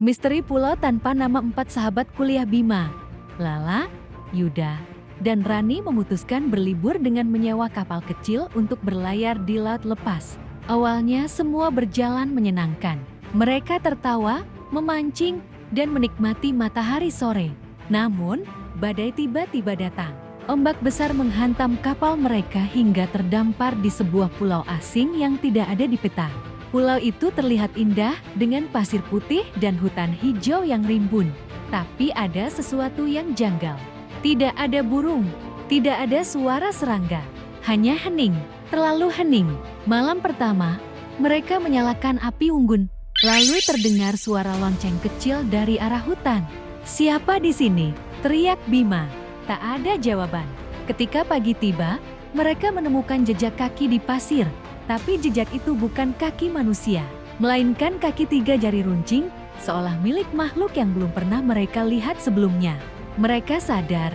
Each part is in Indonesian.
Misteri Pulau Tanpa Nama. Empat sahabat kuliah Bima, Lala, Yuda, dan Rani memutuskan berlibur dengan menyewa kapal kecil untuk berlayar di laut lepas. Awalnya semua berjalan menyenangkan. Mereka tertawa, memancing, dan menikmati matahari sore. Namun, badai tiba-tiba datang. Ombak besar menghantam kapal mereka hingga terdampar di sebuah pulau asing yang tidak ada di peta. Pulau itu terlihat indah dengan pasir putih dan hutan hijau yang rimbun. Tapi ada sesuatu yang janggal. Tidak ada burung, tidak ada suara serangga. Hanya hening, terlalu hening. Malam pertama, mereka menyalakan api unggun. Lalu terdengar suara lonceng kecil dari arah hutan. "Siapa di sini?" teriak Bima. Tak ada jawaban. Ketika pagi tiba, mereka menemukan jejak kaki di pasir. Tapi jejak itu bukan kaki manusia, melainkan kaki 3 jari runcing, seolah milik makhluk yang belum pernah mereka lihat sebelumnya. Mereka sadar,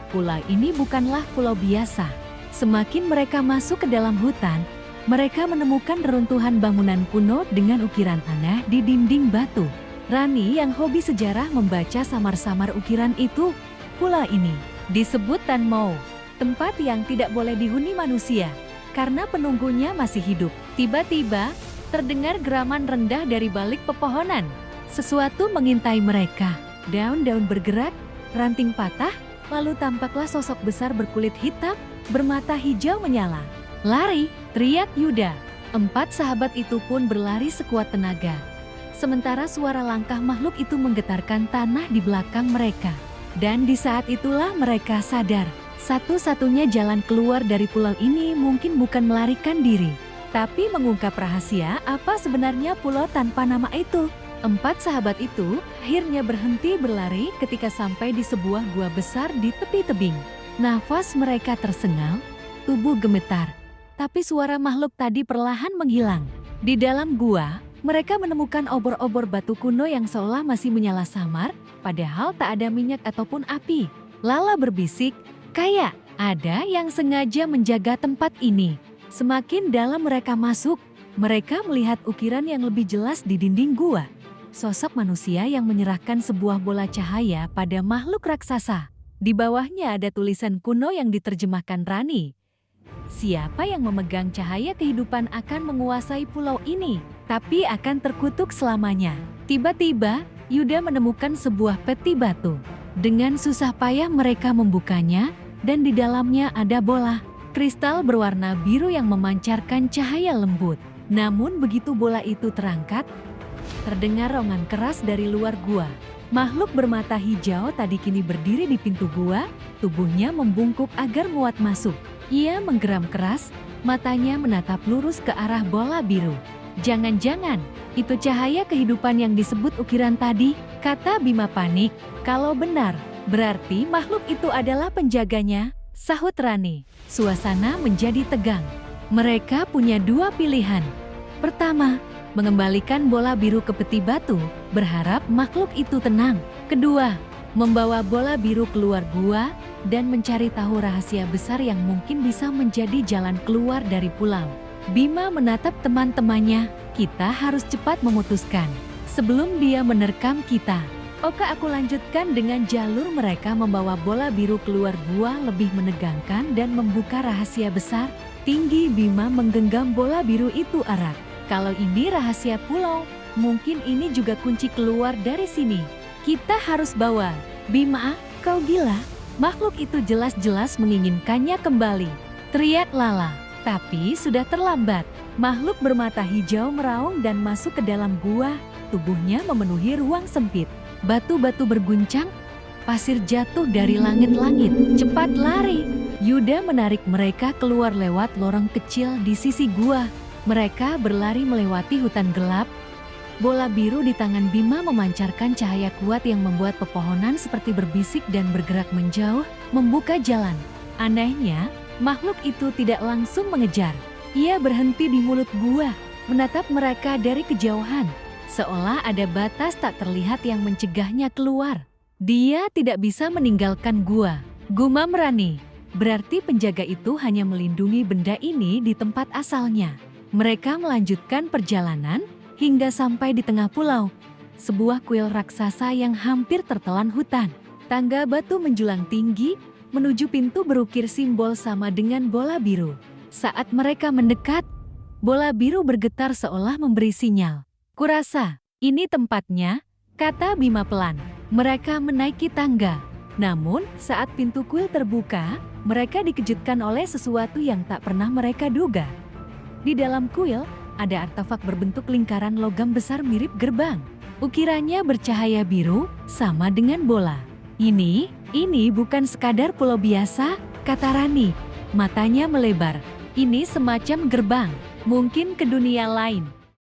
pulau ini bukanlah pulau biasa. Semakin mereka masuk ke dalam hutan, mereka menemukan reruntuhan bangunan kuno dengan ukiran aneh di dinding batu. Rani yang hobi sejarah membaca samar-samar ukiran itu. Pulau ini disebut Tan Mo, tempat yang tidak boleh dihuni manusia karena penunggunya masih hidup. Tiba-tiba, terdengar geraman rendah dari balik pepohonan. Sesuatu mengintai mereka. Daun-daun bergerak, ranting patah, lalu tampaklah sosok besar berkulit hitam, bermata hijau menyala. "Lari!" teriak Yuda. 4 sahabat itu pun berlari sekuat tenaga. Sementara suara langkah makhluk itu menggetarkan tanah di belakang mereka. Dan di saat itulah mereka sadar. Satu-satunya jalan keluar dari pulau ini mungkin bukan melarikan diri, tapi mengungkap rahasia apa sebenarnya Pulau Tanpa Nama itu. 4 sahabat itu akhirnya berhenti berlari ketika sampai di sebuah gua besar di tepi tebing. Nafas mereka tersengal, tubuh gemetar, tapi suara makhluk tadi perlahan menghilang. Di dalam gua, mereka menemukan obor-obor batu kuno yang seolah masih menyala samar, padahal tak ada minyak ataupun api. Lala berbisik, "Kayak ada yang sengaja menjaga tempat ini." Semakin dalam mereka masuk, mereka melihat ukiran yang lebih jelas di dinding gua. Sosok manusia yang menyerahkan sebuah bola cahaya pada makhluk raksasa. Di bawahnya ada tulisan kuno yang diterjemahkan Rani. "Siapa yang memegang cahaya kehidupan akan menguasai pulau ini, tapi akan terkutuk selamanya." Tiba-tiba, Yuda menemukan sebuah peti batu. Dengan susah payah mereka membukanya, dan di dalamnya ada bola kristal berwarna biru yang memancarkan cahaya lembut. Namun begitu bola itu terangkat, terdengar rongan keras dari luar gua. Makhluk bermata hijau tadi kini berdiri di pintu gua, tubuhnya membungkuk agar muat masuk. Ia menggeram keras, matanya menatap lurus ke arah bola biru. "Jangan-jangan, itu cahaya kehidupan yang disebut ukiran tadi," kata Bima panik. "Kalau benar, berarti makhluk itu adalah penjaganya," sahut Rani. Suasana menjadi tegang. Mereka punya 2 pilihan. Pertama, mengembalikan bola biru ke peti batu, berharap makhluk itu tenang. Kedua, membawa bola biru keluar gua, dan mencari tahu rahasia besar yang mungkin bisa menjadi jalan keluar dari pulau. Bima menatap teman-temannya, "Kita harus cepat memutuskan sebelum dia menerkam kita." "Oke, aku lanjutkan." Dengan jalur mereka membawa bola biru keluar gua lebih menegangkan dan membuka rahasia besar. Tinggi Bima menggenggam bola biru itu erat. "Kalau ini rahasia pulau, mungkin ini juga kunci keluar dari sini. Kita harus bawa." "Bima, kau gila? Makhluk itu jelas-jelas menginginkannya kembali," teriak Lala. Tapi sudah terlambat. Makhluk bermata hijau meraung dan masuk ke dalam gua. Tubuhnya memenuhi ruang sempit. Batu-batu berguncang, pasir jatuh dari langit-langit. "Cepat lari!" Yuda menarik mereka keluar lewat lorong kecil di sisi gua. Mereka berlari melewati hutan gelap. Bola biru di tangan Bima memancarkan cahaya kuat yang membuat pepohonan seperti berbisik dan bergerak menjauh, membuka jalan. Anehnya, makhluk itu tidak langsung mengejar. Ia berhenti di mulut gua, menatap mereka dari kejauhan, seolah ada batas tak terlihat yang mencegahnya keluar. "Dia tidak bisa meninggalkan gua," gumam Rani. "Berarti penjaga itu hanya melindungi benda ini di tempat asalnya." Mereka melanjutkan perjalanan hingga sampai di tengah pulau. sebuah kuil raksasa yang hampir tertelan hutan. Tangga batu menjulang tinggi, menuju pintu berukir simbol sama dengan bola biru. Saat mereka mendekat, bola biru bergetar seolah memberi sinyal. "Kurasa, ini tempatnya," kata Bima pelan. Mereka menaiki tangga. Namun, saat pintu kuil terbuka, mereka dikejutkan oleh sesuatu yang tak pernah mereka duga. Di dalam kuil, ada artefak berbentuk lingkaran logam besar mirip gerbang. Ukirannya bercahaya biru, sama dengan bola. Ini bukan sekadar pulau biasa," kata Rani. Matanya melebar. "Ini semacam gerbang, mungkin ke dunia lain."